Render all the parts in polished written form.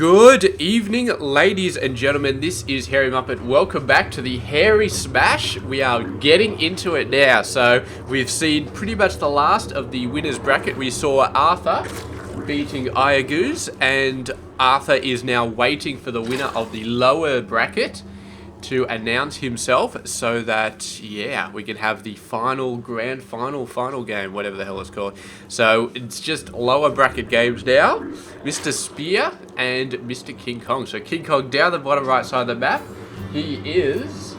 Good evening, ladies and gentlemen. This is Hairy Muppet. Welcome back to the Hairy Smash. We are getting into it now. So we've seen pretty much the last of the winners bracket. We saw Arthur beating Iagooz, and Arthur is now waiting for the winner of the lower bracket to announce himself so that, yeah, we can have the grand final game, whatever the hell it's called. So it's just lower bracket games now. Mr. Spear and Mr. KingkOng. So KingkOng down the bottom right side of the map. He is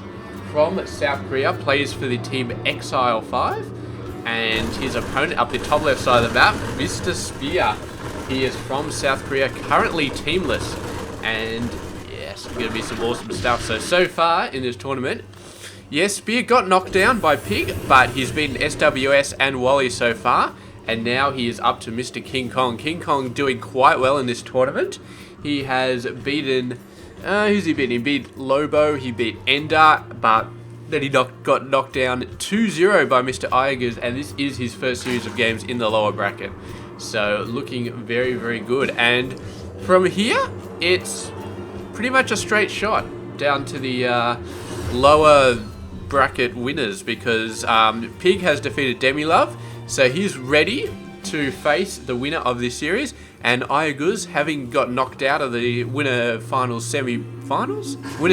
from South Korea, plays for the team Exile 5. And his opponent up the top left side of the map, Mr. Spear. He is from South Korea, currently teamless. And it's going to be some awesome stuff. So far in this tournament, yes, Spear got knocked down by Pig, but he's beaten SWS and Wally so far, and now he is up to Mr. KingkOng. KingkOng doing quite well in this tournament. He has beaten, who's he beaten? He beat Lobo, he beat Ender, but then he got knocked down 2-0 by Mr. Iagooz, and this is his first series of games in the lower bracket. So looking very, very good. And from here, it's pretty much a straight shot down to the lower bracket winners, because Pig has defeated Demilove, so he's ready to face the winner of this series. And Iagooz, having got knocked out of the winners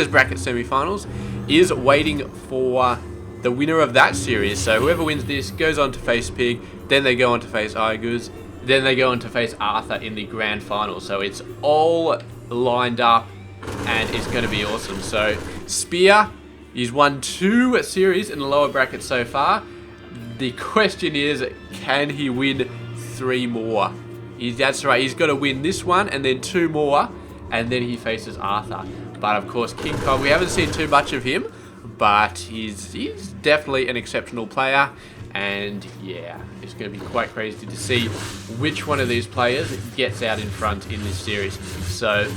bracket semi-finals, is waiting for the winner of that series. So whoever wins this goes on to face Pig, then they go on to face Iagooz, then they go on to face Arthur in the grand final. So it's all lined up, and it's going to be awesome. So Spear, he's won 2 series in the lower bracket so far. The question is, can he win 3 more? That's right, he's got to win this one and then 2 more, and then he faces Arthur. But of course, KingkOng, we haven't seen too much of him, but he's definitely an exceptional player. And yeah, it's going to be quite crazy to see which one of these players gets out in front in this series. So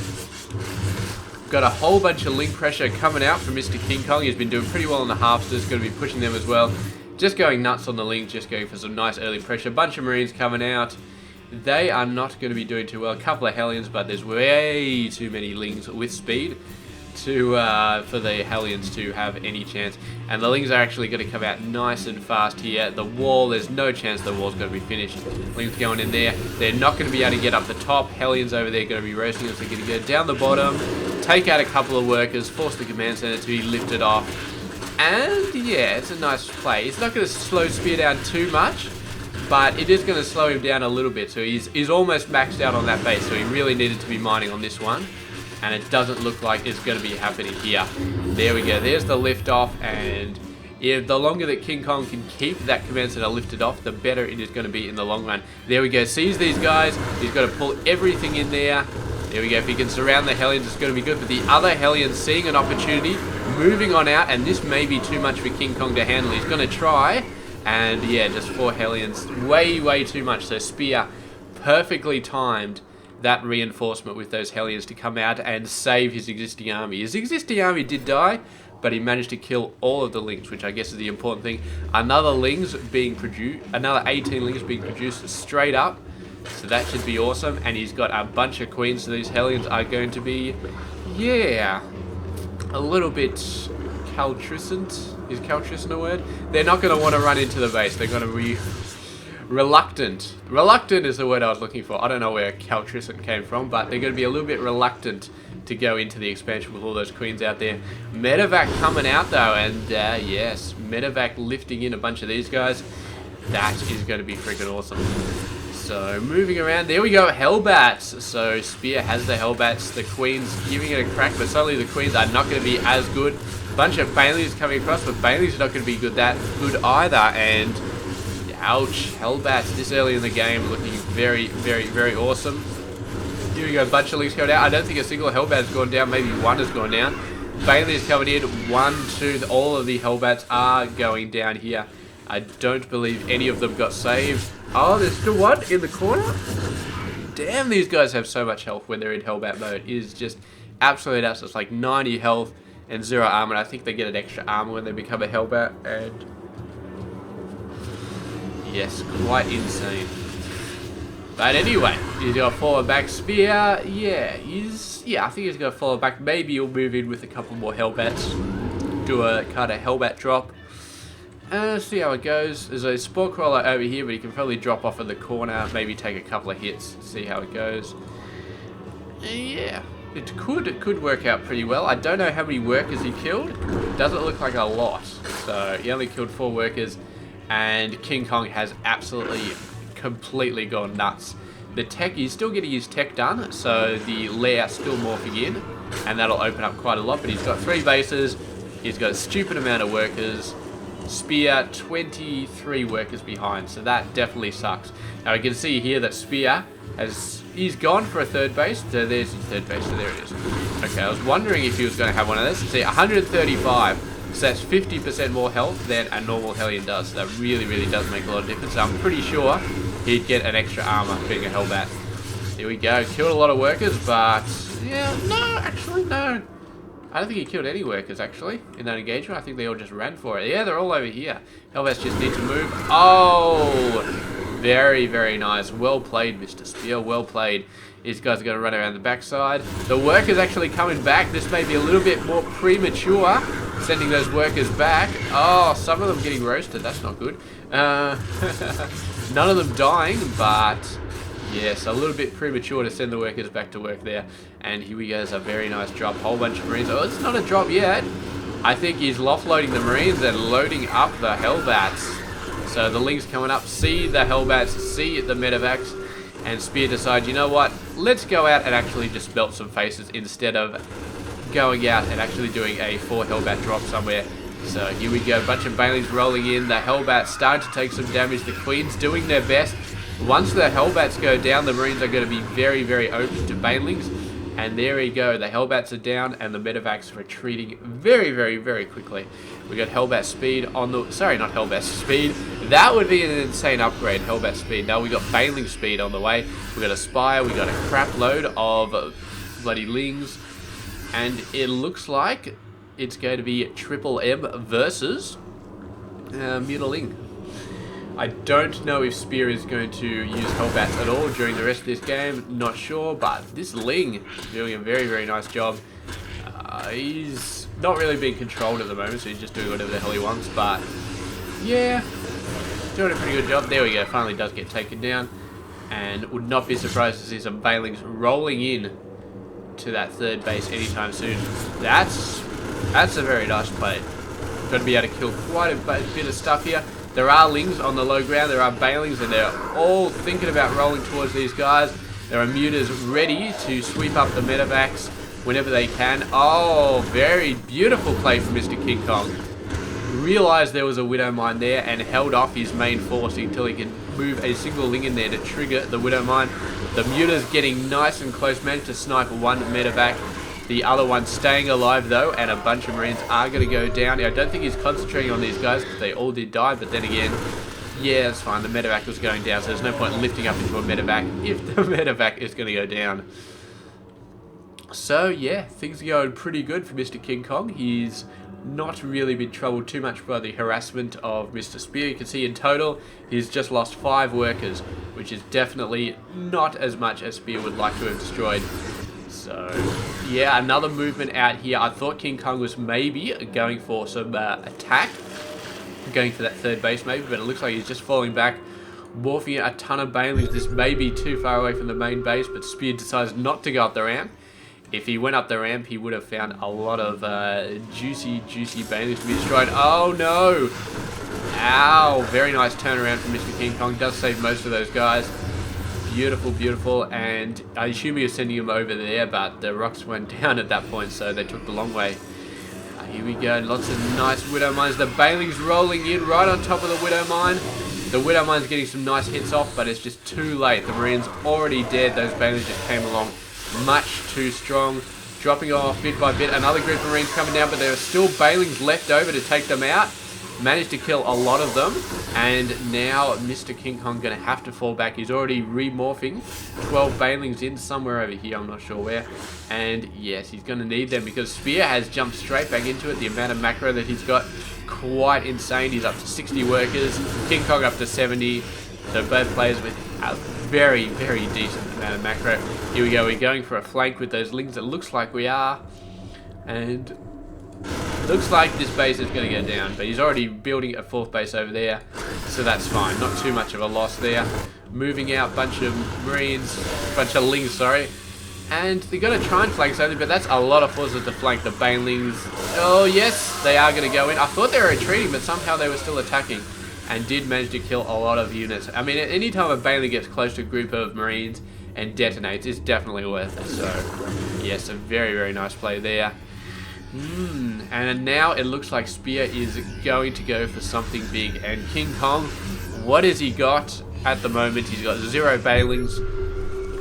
got a whole bunch of link pressure coming out from Mr. KingkOng. He's been doing pretty well on the half, so he's going to be pushing them as well. Just going nuts on the link, just going for some nice early pressure. Bunch of Marines coming out. They are not going to be doing too well. A couple of Hellions, but there's way too many Lings with speed for the Hellions to have any chance. And the Lings are actually going to come out nice and fast here. The wall, there's no chance the wall's going to be finished. Lings going in there. They're not going to be able to get up the top. Hellions over there going to be roasting us. They're going to go down the bottom, take out a couple of workers, force the command center to be lifted off. And yeah, it's a nice play. It's not going to slow Spear down too much, but it is going to slow him down a little bit. So he's almost maxed out on that base, so he really needed to be mining on this one. And it doesn't look like it's going to be happening here. There we go. There's the lift off, and the longer that KingkOng can keep that command center lifted off, the better it is going to be in the long run. There we go. Sees these guys. He's got to pull everything in there. There we go. If he can surround the Hellions, it's going to be good. But the other Hellions seeing an opportunity, moving on out, and this may be too much for KingkOng to handle. He's going to try, and yeah, just 4 Hellions. Way too much. So Spear perfectly timed that reinforcement with those Hellions to come out and save his existing army. His existing army did die, but he managed to kill all of the Lings, which I guess is the important thing. Another 18 Lings being produced straight up. So that should be awesome. And he's got a bunch of queens, so these Hellions are going to be, yeah, a little bit caltricent. Is caltricent a word? They're not going to want to run into the base. They're going to be reluctant. Reluctant is the word I was looking for. I don't know where caltricent came from, but they're going to be a little bit reluctant to go into the expansion with all those queens out there. Medevac coming out though, and yes, Medevac lifting in a bunch of these guys. That is going to be freaking awesome. So moving around, there we go, Hellbats. So Spear has the Hellbats, the Queens giving it a crack, but suddenly the Queens are not going to be as good. Bunch of Baileys coming across, but Baileys are not going to be good either. And ouch, Hellbats this early in the game looking very awesome. Here we go, a bunch of Lings going down. I don't think a single Hellbat's gone down, maybe one has gone down. Bailey is coming in, 1, 2, all of the Hellbats are going down here. I don't believe any of them got saved. Oh, there's still one in the corner? Damn, these guys have so much health when they're in Hellbat mode. It is just absolute ass. It's like 90 health and 0 armor. I think they get an extra armor when they become a Hellbat, and yes, quite insane. But anyway, he's got a forward back spear. Yeah, I think he's got a forward back. Maybe he'll move in with a couple more Hellbats. Do a kind of Hellbat drop. See how it goes. There's a Spore Crawler over here, but he can probably drop off in the corner. Maybe take a couple of hits. See how it goes. Yeah, it could work out pretty well. I don't know how many workers he killed. Doesn't look like a lot. So he only killed 4 workers. And KingkOng has absolutely completely gone nuts. The tech, he's still getting his tech done, so the layout's still morphing in, and that'll open up quite a lot. But he's got 3 bases, he's got a stupid amount of workers, Spear 23 workers behind, so that definitely sucks. Now you can see here that Spear he's gone for a 3rd base, so there's his 3rd base, so there it is. Okay, I was wondering if he was going to have one of this. See, 135. So that's 50% more health than a normal Hellion does. So that really, really does make a lot of difference. So I'm pretty sure he'd get an extra armor being a Hellbat. Here we go. Killed a lot of workers, but... yeah, no, actually, no. I don't think he killed any workers, actually, in that engagement. I think they all just ran for it. Yeah, they're all over here. Hellbats just need to move. Oh! Very, very nice. Well played, Mr. Spear. Well played. These guys are going to run around the backside. The workers actually coming back. This may be a little bit more premature, sending those workers back. Oh, some of them getting roasted. That's not good. None of them dying, but yes, a little bit premature to send the workers back to work there. And here we go. It's a very nice drop. Whole bunch of Marines. Oh, it's not a drop yet. I think he's offloading the Marines and loading up the Hellbats. So the Ling's coming up. See the Hellbats. See the Medivacs. And Spear decides, you know what, let's go out and actually just melt some faces instead of going out and actually doing a 4 Hellbat drop somewhere. So here we go, bunch of Banelings rolling in. The Hellbats starting to take some damage. The Queen's doing their best. Once the Hellbats go down, the Marines are going to be very, very open to Banelings. And there we go, the Hellbats are down and the Medivacs retreating very, very, very quickly. We got Hellbat speed on the... sorry, not Hellbat speed. That would be an insane upgrade, Hellbat speed. Now we got Baneling speed on the way. We got a Spire, we got a crap load of bloody Lings. And it looks like it's going to be Triple M versus Mutiling. I don't know if Spear is going to use Hellbats at all during the rest of this game. Not sure, but this Ling is doing a very, very nice job. He's not really being controlled at the moment, so he's just doing whatever the hell he wants. But yeah, doing a pretty good job. There we go. Finally does get taken down, and would not be surprised to see some Banelings rolling in to that 3rd base anytime soon. That's a very nice play. Going to be able to kill quite a bit of stuff here. There are Lings on the low ground, there are Banelings, and they're all thinking about rolling towards these guys. There are Mutas ready to sweep up the Medivacs whenever they can. Oh, very beautiful play from Mr. KingkOng. Realised there was a Widow Mine there and held off his main force until he could move a single Ling in there to trigger the Widow Mine. The Muta's getting nice and close, managed to snipe one Medivac. The other one staying alive though, and a bunch of Marines are going to go down. I don't think he's concentrating on these guys because they all did die, but then again, yeah, that's fine. The Medivac was going down, so there's no point lifting up into a Medivac if the Medivac is going to go down. So yeah, things are going pretty good for Mr. KingkOng. He's not really been troubled too much by the harassment of Mr. Spear. You can see in total, he's just lost 5 workers, which is definitely not as much as Spear would like to have destroyed. So, yeah, another movement out here. I thought KingkOng was maybe going for some attack, going for that 3rd base maybe, but it looks like he's just falling back, morphing a ton of Banelings. This may be too far away from the main base, but Spear decides not to go up the ramp. If he went up the ramp, he would have found a lot of juicy Banelings to be destroyed. Oh no! Ow! Very nice turnaround from Mr. KingkOng. Does save most of those guys. Beautiful, beautiful, and I assume he was sending him over there, but the rocks went down at that point, so they took the long way. Here we go, lots of nice Widow Mines. The Banelings rolling in right on top of the Widow Mine. The Widow Mine's getting some nice hits off, but it's just too late. The Marine's already dead. Those Banelings just came along much too strong. Dropping off bit by bit. Another group of Marines coming down, but there are still Banelings left over to take them out. Managed to kill a lot of them, and now Mr. KingkOng going to have to fall back. He's already remorphing 12 Banelings in somewhere over here, I'm not sure where, and yes, he's going to need them because Spear has jumped straight back into it. The amount of macro that he's got, quite insane. He's up to 60 workers, KingkOng up to 70, so both players with very, very decent amount of macro. Here we go, we're going for a flank with those lings. It looks like we are. And looks like this base is going to go down, but he's already building a 4th base over there, so that's fine. Not too much of a loss there. Moving out, bunch of marines, bunch of lings, sorry. And they're going to try and flank something, but that's a lot of forces to flank. The banelings, oh yes, they are going to go in. I thought they were retreating, but somehow they were still attacking. And did manage to kill a lot of units. I mean, any time a baneling gets close to a group of marines and detonates, it's definitely worth it. So, yes, a very, very nice play there. And now it looks like Spear is going to go for something big. And KingkOng, what has he got at the moment? He's got 0 banelings.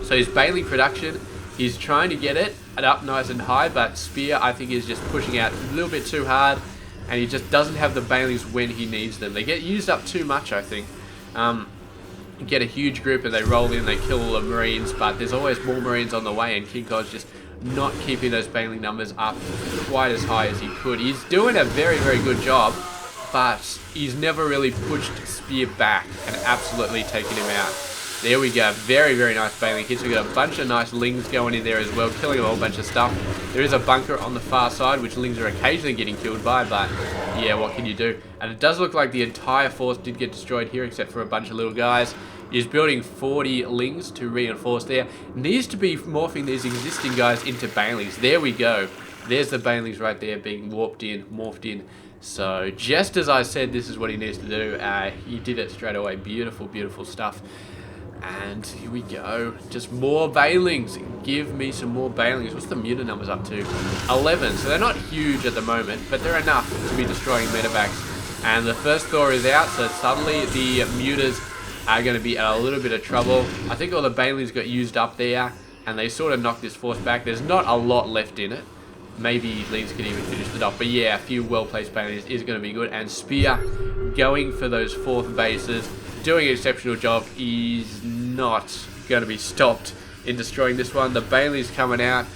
So his baneling production, he's trying to get it up nice and high, but Spear, I think, is just pushing out a little bit too hard. And he just doesn't have the banelings when he needs them. They get used up too much, I think. Get a huge group and they roll in, they kill all the marines, but there's always more marines on the way, and KingkOng's just not keeping those baneling numbers up quite as high as he could. He's doing a very, very good job, but he's never really pushed Spear back and absolutely taken him out. There we go. Very, very nice baneling hits. We've got a bunch of nice lings going in there as well, killing a whole bunch of stuff. There is a bunker on the far side, which lings are occasionally getting killed by, but yeah, what can you do? And it does look like the entire force did get destroyed here, except for a bunch of little guys. He's building 40 lings to reinforce there. Needs to be morphing these existing guys into banelings. There we go. There's the banelings right there being warped in, morphed in. So just as I said, this is what he needs to do. He did it straight away. Beautiful, beautiful stuff. And here we go. Just more banelings. Give me some more banelings. What's the muta numbers up to? 11. So they're not huge at the moment, but they're enough to be destroying medevacs. And the first Thor is out, so suddenly the mutas are going to be in a little bit of trouble. I think all the banelings got used up there, and they sort of knocked this force back. There's not a lot left in it. Maybe Leeds could even finish it off. But yeah, a few well-placed banelings is going to be good. And Spear going for those 4th bases. Doing an exceptional job. He's not going to be stopped in destroying this one. The banelings coming out.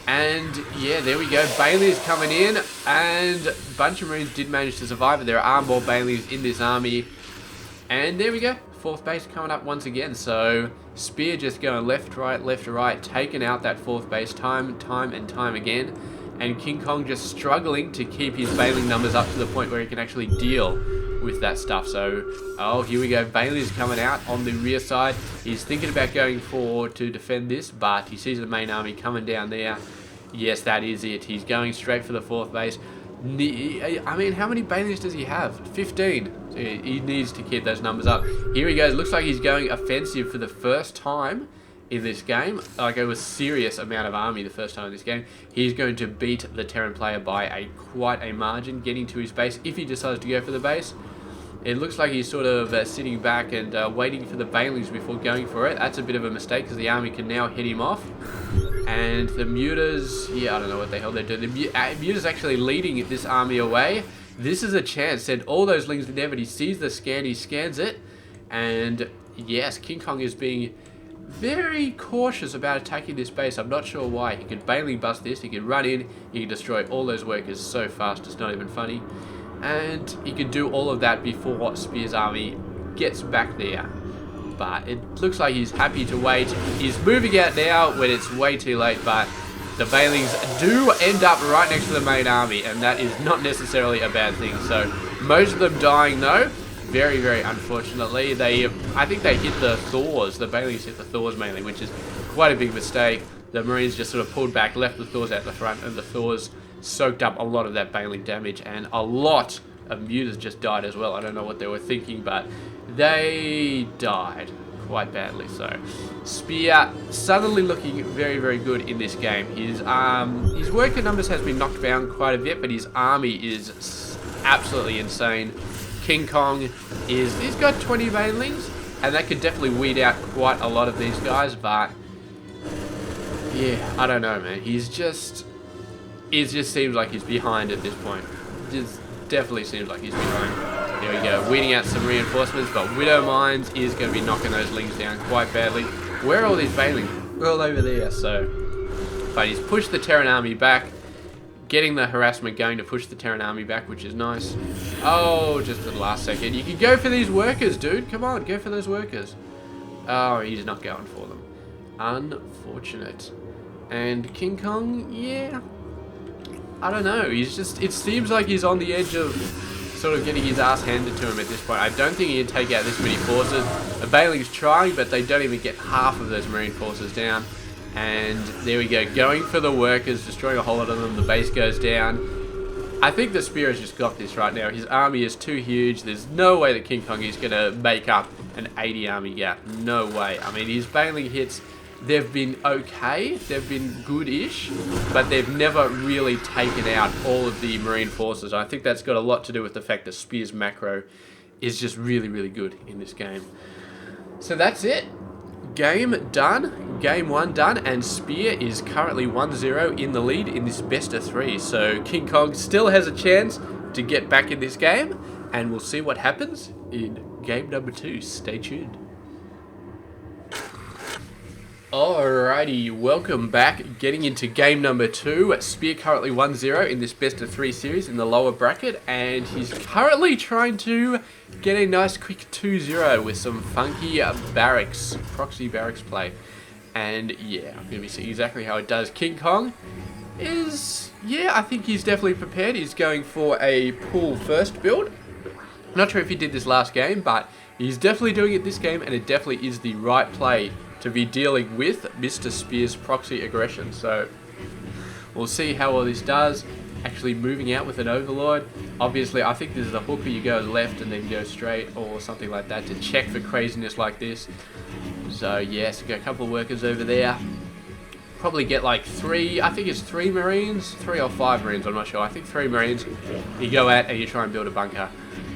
And yeah, there we go. Banelings coming in. And a bunch of marines did manage to survive. But there are more banelings in this army. And there we go. 4th base coming up once again. So Spear just going left to right, taking out that 4th base time and time again. And KingkOng just struggling to keep his baneling numbers up to the point where he can actually deal with that stuff. So, oh, here we go. Baneling's coming out on the rear side. He's thinking about going forward to defend this, but he sees the main army coming down there. Yes, that is it. He's going straight for the 4th base. I mean, how many banelings does he have? 15. So he needs to keep those numbers up. Here he goes. Looks like he's going offensive for the first time in this game. Like, it was serious amount of army the first time in this game. He's going to beat the Terran player by quite a margin, getting to his base if he decides to go for the base. It looks like he's sort of sitting back and waiting for the banelings before going for it. That's a bit of a mistake because the army can now hit him off. And the mutas, yeah, I don't know what the hell they're doing. The mutas actually leading this army away. This is a chance. Send all those lings in there, but he sees the scan, he scans it. And yes, KingkOng is being very cautious about attacking this base. I'm not sure why. He could baneling bust this, he could run in, he could destroy all those workers so fast, it's not even funny. And he could do all of that before Spear's army gets back there. But it looks like he's happy to wait. He's moving out now when it's way too late, but the banelings do end up right next to the main army, and that is not necessarily a bad thing. So most of them dying though, very, very unfortunately. I think they hit the Thors. The banelings hit the Thors mainly, which is quite a big mistake. The Marines just sort of pulled back, left the Thors out the front, and the Thors soaked up a lot of that baneling damage, and a lot of mutas just died as well. I don't know what they were thinking, but they died quite badly. So Spear suddenly looking very, very good in this game. His worker numbers has been knocked down quite a bit, but his army is absolutely insane. KingkOng he's got 20 banelings, and that could definitely weed out quite a lot of these guys, but yeah, I don't know, man. It just seems like he's behind at this point. Just definitely seems like he's behind. There we go, weeding out some reinforcements, but Widow Mines is going to be knocking those lings down quite badly. Where are all these banelings? We're all over there, so. But he's pushed the Terran army back, getting the harassment going to push the Terran army back, which is nice. Oh, just at the last second. You can go for these workers, dude. Come on, go for those workers. Oh, he's not going for them. Unfortunate. And KingkOng, yeah, I don't know. He's just, it seems like he's on the edge of sort of getting his ass handed to him at this point. I don't think he can take out this many forces. Bailing's trying, but they don't even get half of those marine forces down. And there we go, going for the workers, destroying a whole lot of them. The base goes down. I think the Spear has just got this right now. His army is too huge. There's no way that KingkOng is going to make up an 80 army gap. No way. I mean, his Bailing hits, they've been okay. They've been good-ish, but they've never really taken out all of the marine forces. I think that's got a lot to do with the fact that Spear's macro is just really, really good in this game. So that's it. Game done, game 1 done, and Spear is currently 1-0 in the lead in this best of 3. So KingkOng still has a chance to get back in this game, and we'll see what happens in game number 2. Stay tuned. Alrighty, welcome back. Getting into game number 2. Spear currently 1-0 in this best of 3 series in the lower bracket, and he's currently trying to get a nice quick 2-0 with some funky barracks, proxy barracks play. And yeah, I'm going to be seeing exactly how it does. KingkOng is, yeah, I think he's definitely prepared. He's going for a pool first build. Not sure if he did this last game, but he's definitely doing it this game, and it definitely is the right play to be dealing with Mr. Spear's proxy aggression. So we'll see how all this does. Actually moving out with an Overlord. Obviously, I think this is a hook where you go left and then go straight or something like that to check for craziness like this. So yes, got a couple of workers over there. Probably get like 3, I think it's 3 Marines, 3 or 5 Marines, I'm not sure. I think 3 Marines you go out and you try and build a bunker.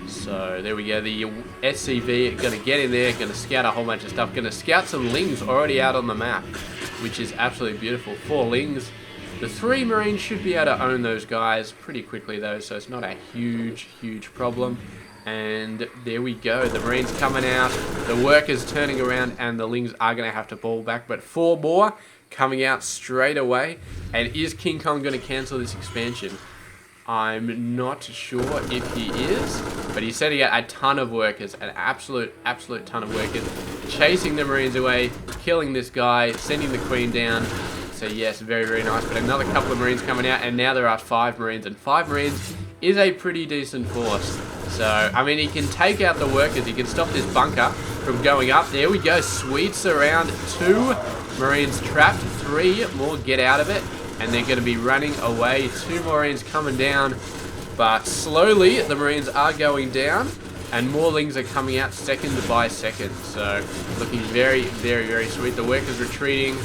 So there we go, the SCV going to get in there, going to scout a whole bunch of stuff, going to scout some Lings already out on the map, which is absolutely beautiful. 4 Lings. The 3 Marines should be able to own those guys pretty quickly though, so it's not a huge problem. And there we go, the Marines coming out, the workers turning around, and the Lings are going to have to ball back, but 4 more coming out straight away. And is KingkOng going to cancel this expansion? I'm not sure if he is, but he's sending out a ton of workers, an absolute ton of workers, chasing the Marines away, killing this guy, sending the Queen down. So yes, very nice. But another couple of Marines coming out, and now there are 5 Marines, and 5 Marines is a pretty decent force. So, I mean, he can take out the workers, he can stop this bunker from going up. There we go, sweeps around 2 Marines trapped, 3 more get out of it. And they're going to be running away. 2 Marines coming down. But slowly, the Marines are going down. And more Lings are coming out second by second. So, looking very sweet. The workers retreating.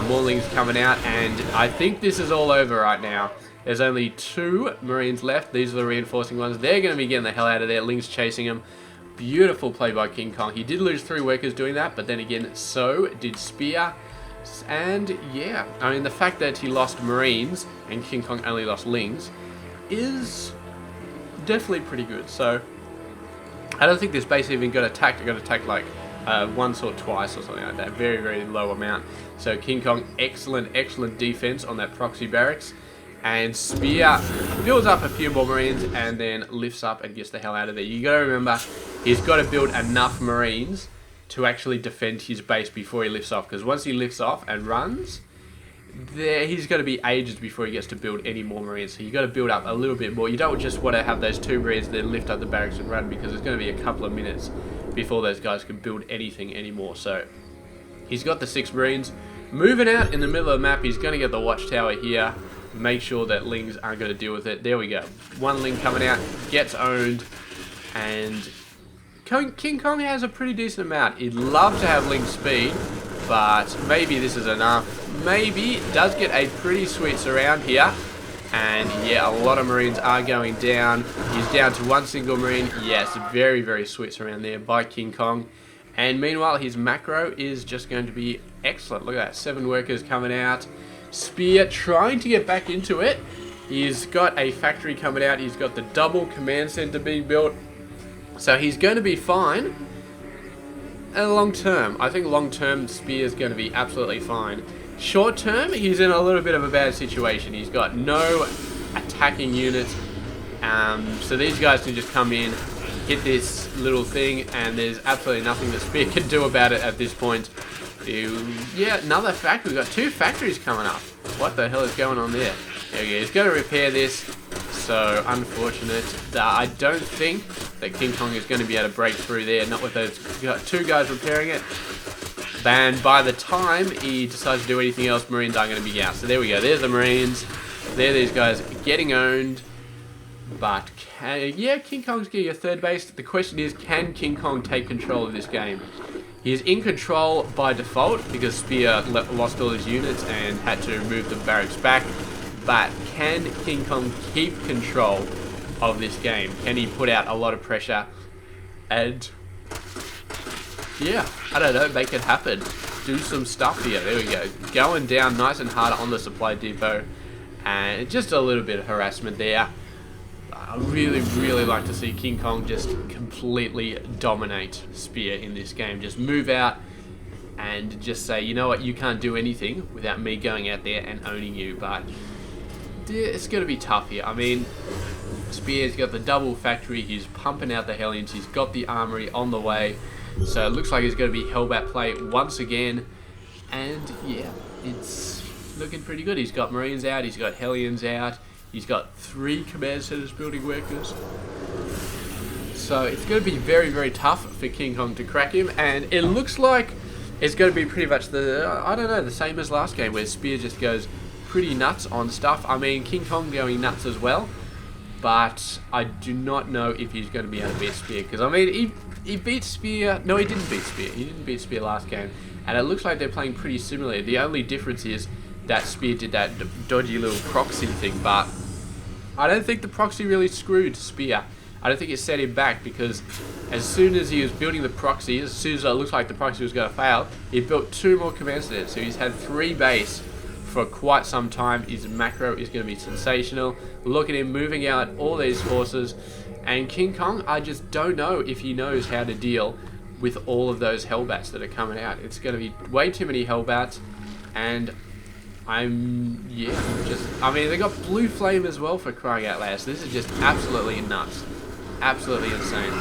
More Lings coming out. And I think this is all over right now. There's only 2 Marines left. These are the reinforcing ones. They're going to be getting the hell out of there. Lings chasing them. Beautiful play by KingkOng. He did lose 3 workers doing that. But then again, so did Spear. And yeah, I mean, the fact that he lost Marines and KingkOng only lost Lings is definitely pretty good. So I don't think this base even got attacked. It got attacked like once or twice or something like that. Very low amount. So KingkOng, excellent defense on that proxy barracks. And Spear builds up a few more Marines and then lifts up and gets the hell out of there. You got to remember, he's got to build enough Marines to actually defend his base before he lifts off, because once he lifts off and runs, he's going to be ages before he gets to build any more Marines. So you got to build up a little bit more. You don't just want to have those 2 Marines then lift up the barracks and run, because it's going to be a couple of minutes before those guys can build anything anymore. So he's got the 6 Marines moving out in the middle of the map. He's going to get the watchtower here, make sure that Lings aren't going to deal with it. There we go, 1 Ling coming out, gets owned. And KingkOng has a pretty decent amount. He'd love to have Ling speed, but maybe this is enough. Maybe. Does get a pretty sweet surround here. And yeah, a lot of Marines are going down. He's down to 1 single Marine. Yes, very sweet surround there by KingkOng. And meanwhile, his macro is just going to be excellent. Look at that, 7 workers coming out. Spear trying to get back into it. He's got a factory coming out. He's got the double command center being built. So he's going to be fine. And long term, I think long term Spear is going to be absolutely fine. Short term, he's in a little bit of a bad situation. He's got no attacking units. So these guys can just come in, hit this little thing, and there's absolutely nothing that Spear can do about it at this point. Yeah, another factory. We've got 2 factories coming up. What the hell is going on there? There we go. He's going to repair this. So, unfortunate. I don't think that KingkOng is going to be able to break through there. Not with those 2 guys repairing it. And by the time he decides to do anything else, Marines are going to be out. So there we go. There's the Marines. There these guys getting owned. But, yeah, KingkOng's getting a 3rd base. The question is, can KingkOng take control of this game? He is in control by default because Spear lost all his units and had to move the barracks back. But can KingkOng keep control of this game? Can he put out a lot of pressure and, yeah, I don't know, make it happen. Do some stuff here. There we go. Going down nice and hard on the supply depot. And just a little bit of harassment there. I really, really like to see KingkOng just completely dominate Spear in this game. Just move out and just say, you know what, you can't do anything without me going out there and owning you. But it's going to be tough here. I mean, Spear's got the double factory. He's pumping out the Hellions. He's got the armory on the way. So it looks like he's going to be Hellbat play once again. And yeah, it's looking pretty good. He's got Marines out. He's got Hellions out. He's got 3 command centers building workers. So it's going to be very, very tough for KingkOng to crack him. And it looks like it's going to be pretty much the same as last game, where Spear just goes pretty nuts on stuff. I mean, KingkOng going nuts as well. But I do not know if he's going to be able to beat Spear. Because, I mean, he beat Spear. No, he didn't beat Spear. He didn't beat Spear last game. And it looks like they're playing pretty similarly. The only difference is that Spear did that dodgy little proxy thing. But I don't think the proxy really screwed Spear. I don't think it set him back, because as soon as he was building the proxy, as soon as it looked like the proxy was going to fail, he built 2 more command centers. So he's had 3 base for quite some time. His macro is going to be sensational. Look at him moving out all these forces. And KingkOng, I just don't know if he knows how to deal with all of those Hellbats that are coming out. It's going to be way too many Hellbats. And I mean, they got Blue Flame as well, for crying out loud. So this is just absolutely nuts. Absolutely insane.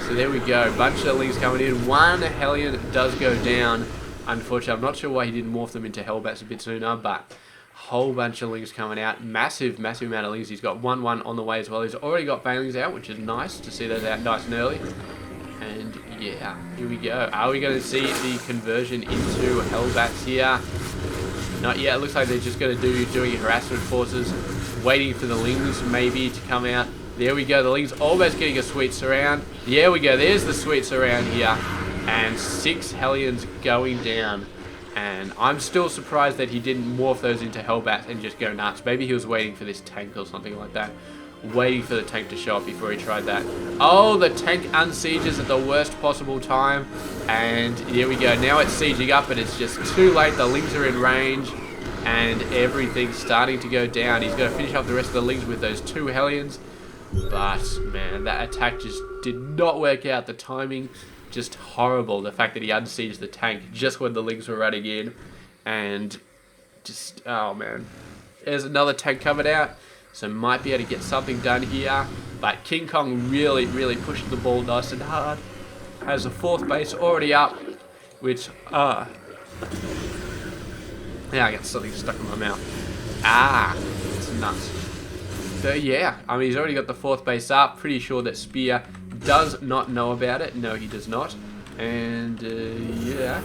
So there we go. Bunch of Lings coming in. 1 Hellion does go down. Unfortunately, I'm not sure why he didn't morph them into Hellbats a bit sooner, but whole bunch of Lings coming out. Massive, massive amount of Lings. He's got 1-1 on the way as well. He's already got Banelings out, which is nice to see those out nice and early. And yeah, here we go. Are we going to see the conversion into Hellbats here? Not yet. It looks like they're just going to doing harassment forces, waiting for the Lings maybe to come out. There we go. The Lings almost getting a sweet surround. There we go. There's the sweet surround here. And 6 Hellions going down. And I'm still surprised that he didn't morph those into Hellbats and just go nuts. Maybe he was waiting for this tank or something like that. Waiting for the tank to show up before he tried that. Oh, the tank unsieges at the worst possible time. And here we go. Now it's sieging up, but it's just too late. The Lings are in range. And everything's starting to go down. He's going to finish off the rest of the Lings with those 2 Hellions. But, man, that attack just did not work out. The timing, just horrible. The fact that he unsieged the tank just when the Lings were running in. And just, oh, man. There's another tank coming out. So might be able to get something done here. But KingkOng really, really pushing the ball nice and hard. Has a 4th base already up. Which, yeah, I got something stuck in my mouth. It's nuts. So yeah, I mean, he's already got the 4th base up. Pretty sure that Spear does not know about it. No, he does not. And yeah.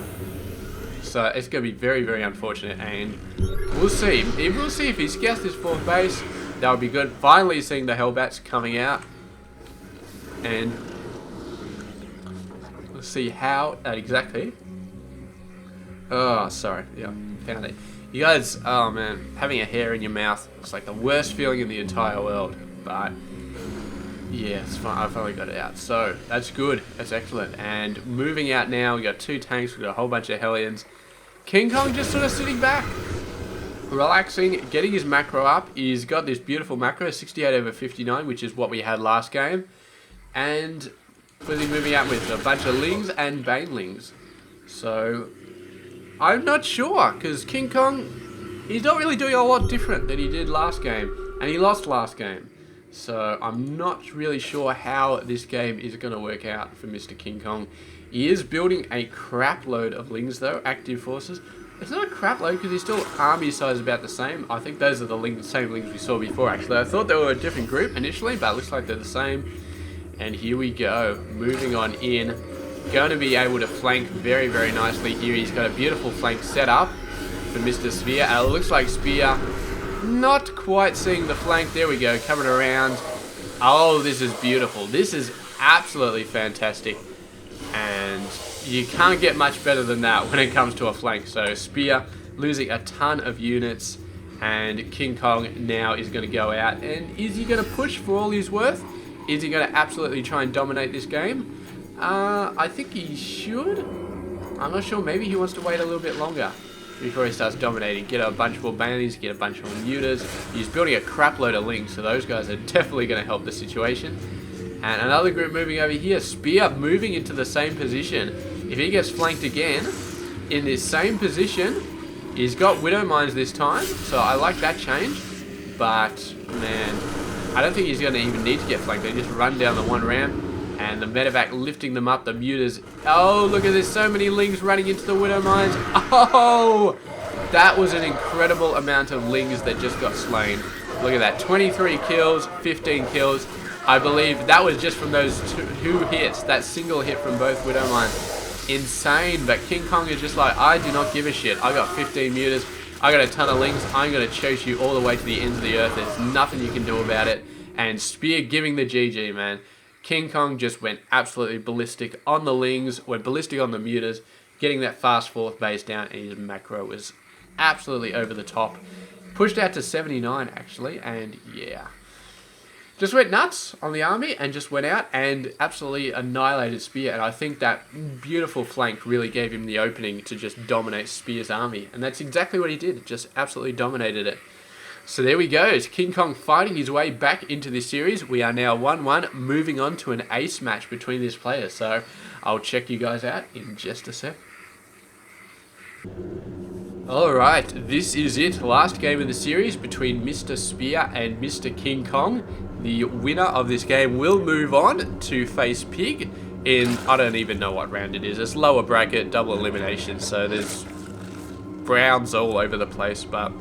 So it's going to be very, very unfortunate. And we'll see. We'll see if he scouts this 4th base. That would be good. Finally seeing the Hellbats coming out. And we'll see how exactly. Oh, sorry. Yeah, found it. You guys, oh man, having a hair in your mouth, it's like the worst feeling in the entire world. But yeah, it's fine. I finally got it out. So that's good. That's excellent. And moving out now, we got 2 tanks. We got a whole bunch of Hellions. KingkOng just sort of sitting back, relaxing, getting his macro up. He's got this beautiful macro, 68/59, which is what we had last game. And busy moving out with a bunch of Lings and Banelings. So I'm not sure, because KingkOng, he's not really doing a lot different than he did last game, and he lost last game. So I'm not really sure how this game is going to work out for Mr. KingkOng. He is building a crap load of lings though, active forces. It's not a crap load because he's still army size about the same. I think those are the same lings we saw before actually. I thought they were a different group initially, but it looks like they're the same. And here we go, moving on in. Going to be able to flank very, very nicely here. He's got a beautiful flank set up for Mr. Spear. And it looks like Spear not quite seeing the flank. There we go, coming around. Oh, this is beautiful. This is absolutely fantastic. And you can't get much better than that when it comes to a flank. So Spear losing a ton of units. And KingkOng now is going to go out. And is he going to push for all he's worth? Is he going to absolutely try and dominate this game? I think he should. I'm not sure. Maybe he wants to wait a little bit longer before he starts dominating. Get a bunch more bounties, get a bunch more mutas. He's building a crap load of lings, so those guys are definitely going to help the situation. And another group moving over here. Spear moving into the same position. If he gets flanked again in this same position, he's got Widow Mines this time, so I like that change. But, man, I don't think he's going to even need to get flanked. They just run down the one ramp. And the medevac lifting them up, the mutas. Oh, look at this, so many lings running into the Widow Mines. Oh, that was an incredible amount of lings that just got slain. Look at that, 23 kills, 15 kills. I believe that was just from those two hits, that single hit from both Widow Mines. Insane, but KingkOng is just like, I do not give a shit. I got 15 mutas, I got a ton of lings. I'm going to chase you all the way to the ends of the earth. There's nothing you can do about it. And Spear giving the GG, man. KingkOng just went absolutely ballistic on the lings, went ballistic on the mutas, getting that fast fourth base down, and his macro was absolutely over the top. Pushed out to 79 actually, and yeah. Just went nuts on the army and just went out and absolutely annihilated Spear. And I think that beautiful flank really gave him the opening to just dominate Spear's army. And that's exactly what he did, just absolutely dominated it. So there we go, it's KingkOng fighting his way back into this series. We are now 1-1, moving on to an ace match between these players. So I'll check you guys out in just a sec. Alright, this is it. Last game of the series between Mr. Spear and Mr. KingkOng. The winner of this game will move on to face Pig in, I don't even know what round it is. It's lower bracket, double elimination, so there's browns all over the place, but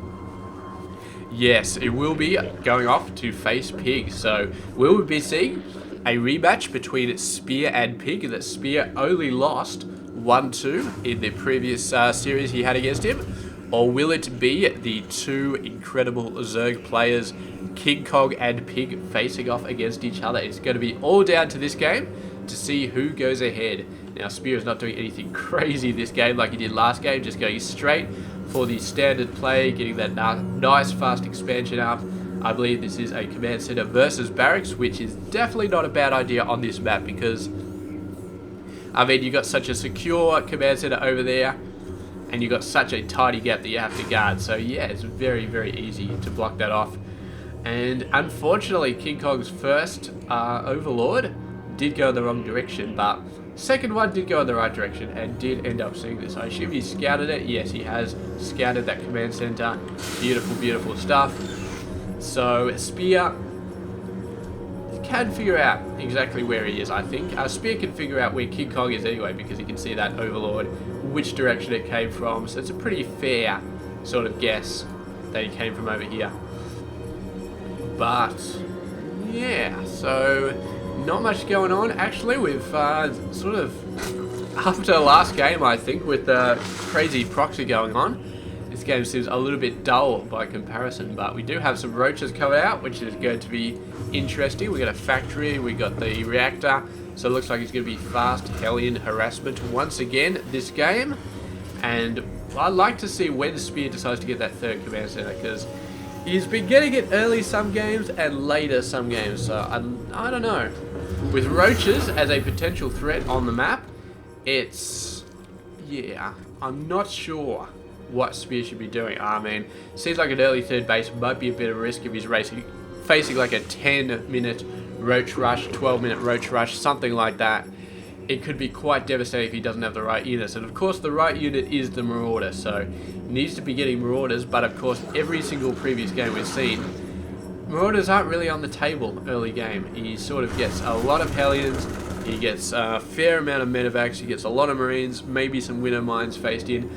yes, it will be going off to face Pig. So we'll be seeing a rematch between Spear and Pig that Spear only lost 1-2 in the previous series he had against him. Or will it be the two incredible Zerg players, KingkOng and Pig, facing off against each other? It's going to be all down to this game to see who goes ahead. Now Spear is not doing anything crazy this game like he did last game, just going straight for the standard play, getting that nice fast expansion up. I believe this is a command center versus barracks, which is definitely not a bad idea on this map because, I mean, you got such a secure command center over there and you got such a tidy gap that you have to guard. So yeah, it's very, very easy to block that off. And unfortunately, KingkOng's first Overlord did go in the wrong direction, but second one did go in the right direction and did end up seeing this. I assume he scouted it. Yes, he has scouted that command center. Beautiful, beautiful stuff. So Spear can figure out exactly where he is, I think. Spear can figure out where KingkOng is anyway because he can see that Overlord, which direction it came from. So it's a pretty fair sort of guess that he came from over here. But yeah, so not much going on actually. We've sort of, after the last game I think, with the crazy proxy going on, this game seems a little bit dull by comparison, but we do have some roaches coming out, which is going to be interesting. We got a factory, we got the reactor, so it looks like it's going to be fast Hellion harassment once again this game. And I'd like to see when Spear decides to get that third command center, because he's been getting it early some games and later some games, so I don't know. With roaches as a potential threat on the map, it's, yeah, I'm not sure what Spear should be doing. I mean, seems like an early third base might be a bit of a risk if he's facing like a 10-minute roach rush, 12-minute roach rush, something like that. It could be quite devastating if he doesn't have the right units. And of course the right unit is the Marauder, so he needs to be getting Marauders, but of course every single previous game we've seen, Marauders aren't really on the table early game. He sort of gets a lot of Hellions, he gets a fair amount of medevacs, he gets a lot of Marines, maybe some Winter Mines faced in.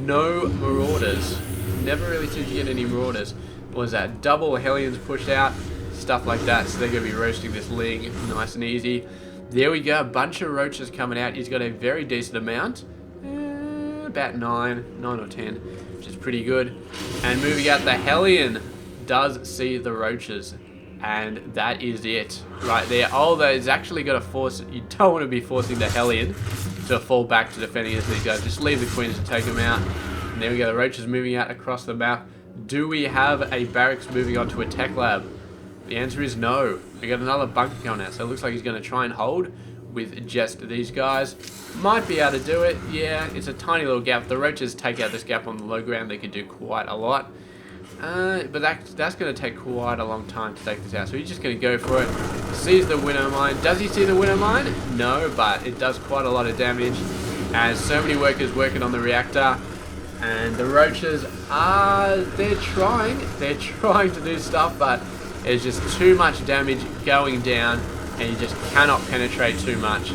No Marauders. Never really seems to get any Marauders. What was that? Double Hellions pushed out, stuff like that, so they're going to be roasting this Ling nice and easy. There we go, a bunch of Roaches coming out. He's got a very decent amount. About 9 or 10, which is pretty good. And moving out, the Hellion does see the Roaches, and that is it right there. Although it's actually got to force, you don't want to be forcing the Hellion to fall back to defending against these guys. Just leave the Queens to take them out. And there we go, the Roaches moving out across the map. Do we have a barracks moving on to a tech lab? The answer is no. We got another bunker coming out, so it looks like he's going to try and hold with just these guys. Might be able to do it. Yeah, it's a tiny little gap. The Roaches take out this gap on the low ground. They can do quite a lot. But that's going to take quite a long time to take this out. So he's just going to go for it. Sees the Winter Mine. Does he see the Winter Mine? No, but it does quite a lot of damage. As so many workers working on the reactor. And the Roaches are, they're trying to do stuff, but there's just too much damage going down, and you just cannot penetrate too much.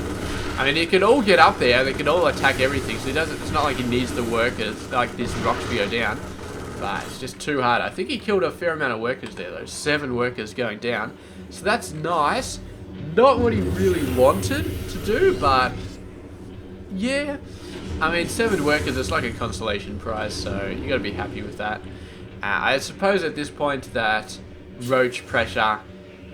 I mean, he could all get up there, they could all attack everything, so he doesn't, it's not like he needs the workers, like this rocks to go down, but it's just too hard. I think he killed a fair amount of workers there, though, 7 workers going down, so that's nice. Not what he really wanted to do, but yeah. I mean, 7 workers, it's like a consolation prize, so you got to be happy with that. I suppose at this point that Roach pressure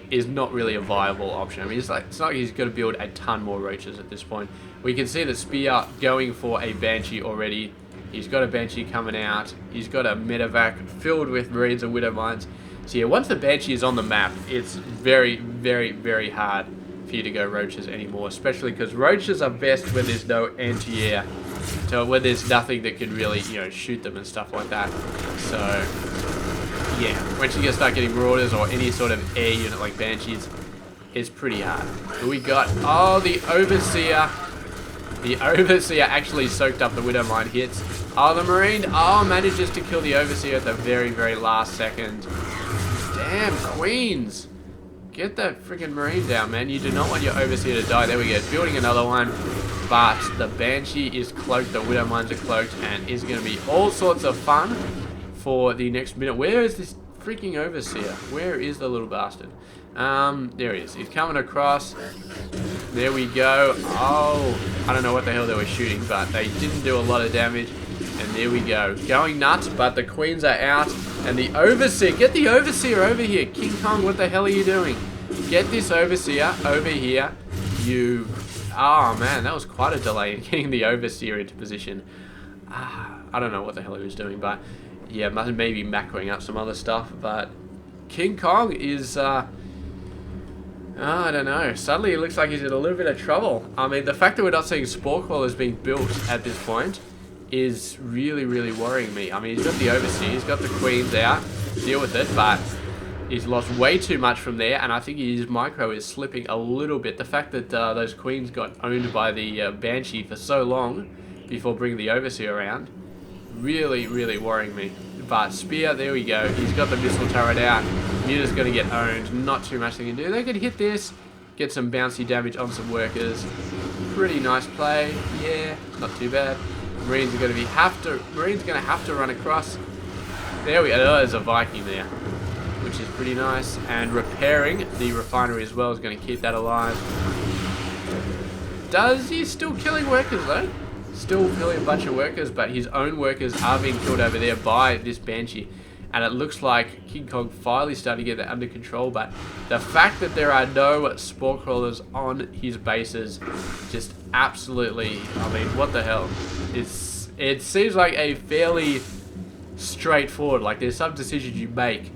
is not really a viable option. I mean, it's not like he's going to build a ton more Roaches at this point. We can see the Spear going for a Banshee already. He's got a Banshee coming out. He's got a medevac filled with Marines and Widow Mines. So yeah, once the Banshee is on the map, it's very, very, very hard for you to go Roaches anymore, especially because Roaches are best when there's no anti-air, so when there's nothing that can really, you know, shoot them and stuff like that. So yeah, once you get start getting Marauders or any sort of air unit like Banshees, it's pretty hard. But we got, oh, the Overseer. The Overseer actually soaked up the Widow Mine hits. Oh, the Marine, oh, manages to kill the Overseer at the very, very last second. Damn, Queens. Get that freaking Marine down, man. You do not want your Overseer to die. There we go. Building another one. But the Banshee is cloaked. The Widow Mines are cloaked. And is going to be all sorts of fun for the next minute. Where is this freaking Overseer? Where is the little bastard? There he is. He's coming across. There we go. Oh, I don't know what the hell they were shooting, but they didn't do a lot of damage. And there we go. Going nuts, but the Queens are out. And the Overseer, get the Overseer over here. KingkOng, what the hell are you doing? Get this Overseer over here. You, oh man, that was quite a delay in getting the Overseer into position. I don't know what the hell he was doing, but yeah, maybe macroing up some other stuff. But KingkOng is, I don't know. Suddenly it looks like he's in a little bit of trouble. I mean, the fact that we're not seeing Spore Crawlers being built at this point is really, really worrying me. I mean, he's got the Overseer, he's got the Queens out, deal with it, but he's lost way too much from there, and I think his micro is slipping a little bit. The fact that those Queens got owned by the Banshee for so long before bringing the Overseer around, really, really worrying me. But Spear, there we go. He's got the missile turret out. Muta's going to get owned. Not too much they can do. They could hit this, get some bouncy damage on some workers. Pretty nice play. Yeah, not too bad. Marines are going to have to run across. There we go. Oh, there's a Viking there, which is pretty nice. And repairing the refinery as well is going to keep that alive. Does he still killing workers though? Still killing a bunch of workers, but his own workers are being killed over there by this Banshee. And it looks like KingkOng finally starting to get that under control, but the fact that there are no Spore Crawlers on his bases, just absolutely, I mean, what the hell? It seems like a fairly straightforward, like there's some decisions you make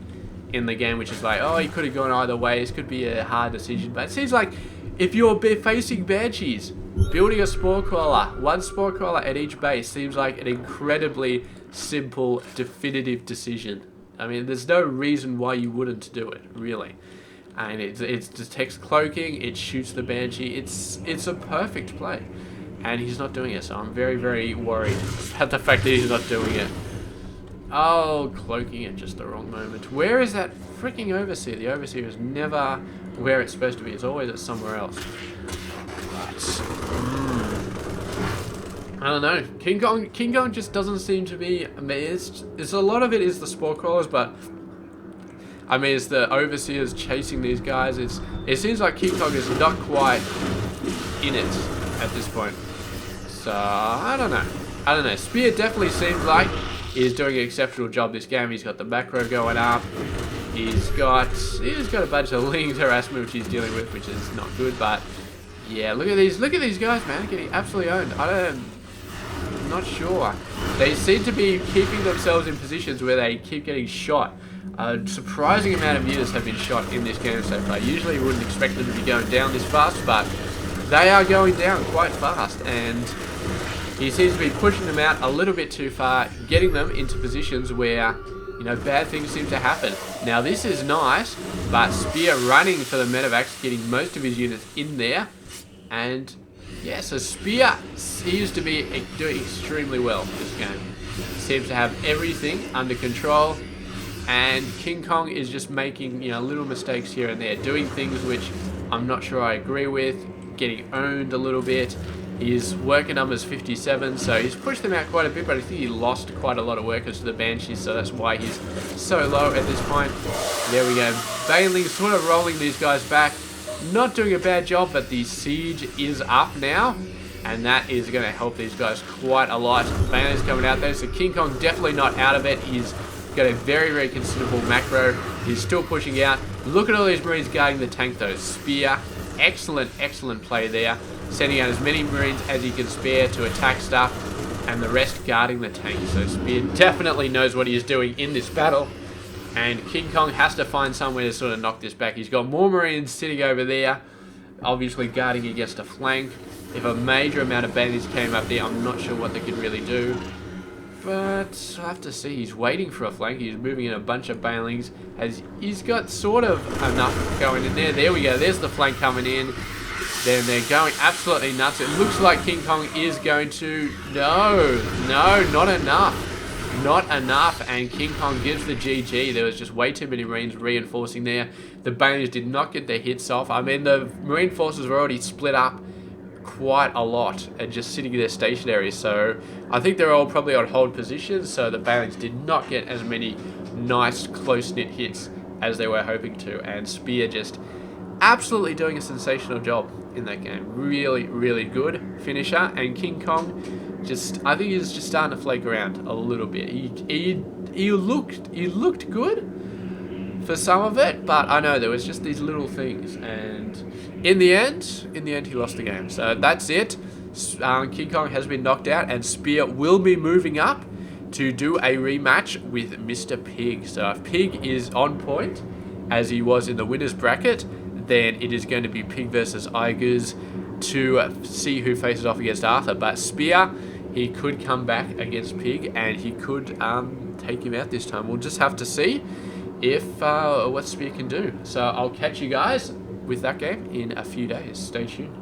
in the game which is like, oh, you could have gone either way, this could be a hard decision, but it seems like if you're facing Banshees, building a Spore Crawler, one Spore Crawler at each base seems like an incredibly simple, definitive decision. I mean, there's no reason why you wouldn't do it, really. And it detects cloaking, it shoots the Banshee, it's a perfect play. And he's not doing it, so I'm very, very worried about the fact that he's not doing it. Oh, cloaking at just the wrong moment. Where is that freaking Overseer? The Overseer is never where it's supposed to be. It's always at somewhere else. But, I don't know. KingkOng just doesn't seem to be... I mean, it's a lot of it is the spore crawlers, but... I mean, it's the Overseers chasing these guys. It seems like KingkOng is not quite in it at this point. So, I don't know. Spear definitely seems like he's doing an exceptional job this game. He's got the macro going up. He's got a bunch of Ling's harassment which he's dealing with, which is not good. But yeah, look at these guys, man, getting absolutely owned. I'm not sure. They seem to be keeping themselves in positions where they keep getting shot. A surprising amount of units have been shot in this game so far. Usually you wouldn't expect them to be going down this fast, but they are going down quite fast, and he seems to be pushing them out a little bit too far, getting them into positions where, you know, bad things seem to happen. Now this is nice, but Spear running for the medevacs, getting most of his units in there, and yeah, so Spear seems to be doing extremely well this game. Seems to have everything under control, and KingkOng is just making, you know, little mistakes here and there, doing things which I'm not sure I agree with, getting owned a little bit. His worker number's 57, so he's pushed them out quite a bit, but I think he lost quite a lot of workers to the Banshees, so that's why he's so low at this point. There we go. Baneling sort of rolling these guys back. Not doing a bad job, but the siege is up now, and that is going to help these guys quite a lot. Baneling's coming out there, so KingkOng definitely not out of it. He's got a very, very considerable macro. He's still pushing out. Look at all these Marines guarding the tank though. Spear, excellent play there. Sending out as many Marines as he can spare to attack stuff, and the rest guarding the tank. So Spear definitely knows what he is doing in this battle, and KingkOng has to find somewhere to sort of knock this back. He's got more Marines sitting over there, obviously guarding against a flank. If a major amount of bandits came up there, I'm not sure what they could really do. But I'll have to see. He's waiting for a flank. He's moving in a bunch of Banelings. He's got sort of enough going in there. There we go. There's the flank coming in. Then they're going absolutely nuts. It looks like KingkOng is going to... No, not enough. Not enough. And KingkOng gives the GG. There was just way too many Marines reinforcing there. The Banelings did not get their hits off. I mean, the Marine forces were already split up quite a lot and just sitting there stationary, so I think they're all probably on hold positions, so the Banelings did not get as many nice close-knit hits as they were hoping to, and Spear just absolutely doing a sensational job in that game. Really good finisher, and KingkOng just, I think he's just starting to flake around a little bit. He looked good for some of it, but I know there was just these little things, and in the end he lost the game. So that's it. KingkOng has been knocked out, and Spear will be moving up to do a rematch with Mr. Pig. So if Pig is on point, as he was in the winner's bracket, then it is going to be Pig versus Iguz to see who faces off against Arthur. But Spear, he could come back against Pig, and he could take him out this time. We'll just have to see if what Spear can do. So I'll catch you guys with that game in a few days. Stay tuned.